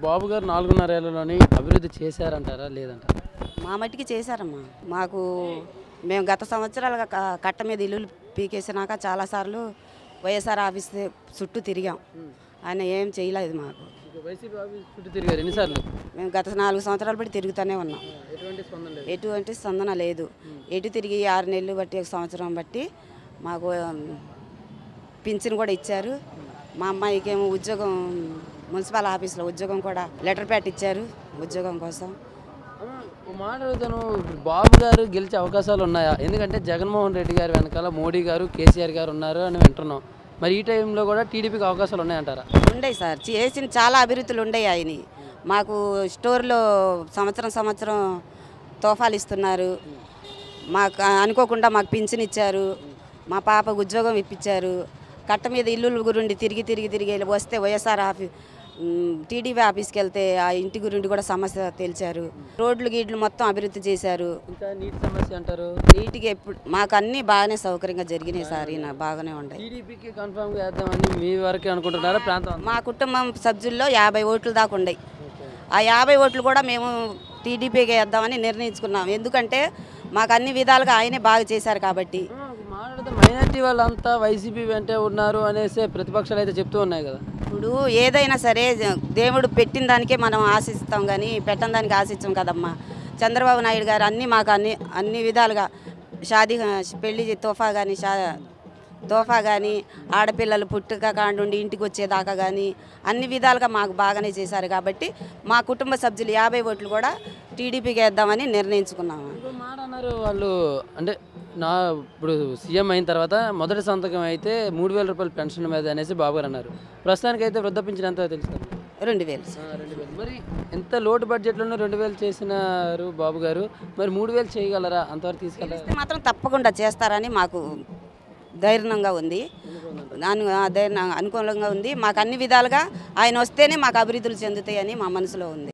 బాబు గారు 4.5 ఏళ్లలోని అభివృద్ధి చేశారంటారా లేదంటారా? మా మట్టికి చేశారమ్మా. మాకు మేము గత సంవత్సరాలుగా కట్ట మీద ఇల్లులు పీకేసినాక చాలాసార్లు వైఎస్ఆర్ ఆఫీస్ చుట్టూ తిరిగాం. ఆయన ఏం చేయలేదు మాకు. వైసీపీ ఆఫీస్ చుట్టూ తిరిగారు ఎన్నిసార్లు? మేము గత 4 సంవత్సరాలు బట్టి తిరుగుతూనే ఉన్నాం. ఎటువంటి స్పందన లేదు. ఎటు తిరిగి 6 నెలలు బట్టి 1 సంవత్సరం బట్టి మాకు పింఛన్ కూడా ఇచ్చారు. మా అమ్మాయికి ఏమో ఉద్యోగం మున్సిపల్ ఆఫీస్లో ఉద్యోగం కూడా లెటర్ ప్యాడ్ ఇచ్చారు ఉద్యోగం కోసం. మాట అడుగుతాను, బాబు గారు గెలిచే అవకాశాలు ఉన్నాయా? ఎందుకంటే జగన్మోహన్ రెడ్డి గారు వెనకాల మోడీ గారు, కేసీఆర్ గారు ఉన్నారు అని వింటున్నాం. మరి ఈ టైంలో కూడా టీడీపీకి అవకాశాలు ఉన్నాయంటారా? ఉండయి సార్, చేసిన చాలా అభివృద్ధులు ఉండయి. ఆయన మాకు స్టోర్లో సంవత్సరం తోఫాలు ఇస్తున్నారు. మాకు అనుకోకుండా మాకు పింఛన్ ఇచ్చారు. మా పాపకు ఉద్యోగం ఇప్పించారు. కట్ట మీద ఇల్లుల గురించి తిరిగి వస్తే వైఎస్ఆర్ టీడీపీ ఆఫీస్కి వెళ్తే ఆ ఇంటి గురించి కూడా సమస్య తెలిచారు. రోడ్లు గీడ్లు మొత్తం అభివృద్ధి చేశారు. ఇంకా నీటి సమస్య అంటారు. నీటికి ఎప్పుడు మాకు అన్నీ బాగానే సౌకర్యంగా జరిగినాయి సార్. ఈయన బాగానే ఉన్నాయి. టీడీపీకి కన్ఫర్మ్గా వేద్దామని మీ వరకే అనుకుంటున్నారా? ప్రాంతం మా కుటుంబం సభ్యుల్లో 50 ఓట్లు దాకా ఉన్నాయి. ఆ 50 ఓట్లు కూడా మేము టీడీపీకి వేద్దామని నిర్ణయించుకున్నాం. ఎందుకంటే మాకు అన్ని విధాలుగా ఆయనే బాగా చేశారు కాబట్టి. మైనార్టీ వాళ్ళంతా వైసీపీ వెంటే ఉన్నారు అనేసి ప్రతిపక్షాలు అయితే చెప్తూ ఉన్నాయి కదా. ఇప్పుడు ఏదైనా సరే దేవుడు పెట్టిన దానికే మనం ఆశిస్తాం కానీ పెట్టని దానికి ఆశించాం కదమ్మా. చంద్రబాబు నాయుడు గారు మాకు అన్ని విధాలుగా పెళ్లి తోఫా కానీ ఆడపిల్లలు పుట్టుక కాండుండి ఇంటికి వచ్చేదాకా కానీ అన్ని విధాలుగా మాకు బాగానే చేశారు కాబట్టి మా కుటుంబ సభ్యులు 50 ఓట్లు కూడా టీడీపీకి వేద్దామని నిర్ణయించుకున్నాము. మాట అన్నారు వాళ్ళు, అంటే ఇప్పుడు సీఎం అయిన తర్వాత మొదటి సంతకం అయితే 3,000 రూపాయల పెన్షన్ మీద అనేసి బాబు గారు అన్నారు. ప్రస్తుతానికి అయితే వృద్ధ పింఛన్ ఎంత తెలుసు? 2,000. మరి ఎంత లోటు బడ్జెట్లోనే 2,000 చేసినారు బాబు గారు. మరి 3,000 చేయగలరా? అంతవరకు తీసుకెళ్ళి మాత్రం తప్పకుండా చేస్తారని మాకు ధైర్యంగా ఉంది. అనుకూలంగా ఉంది. మాకు అన్ని విధాలుగా ఆయన వస్తేనే మాకు అభివృద్ధులు చెందుతాయని మా మనసులో ఉంది.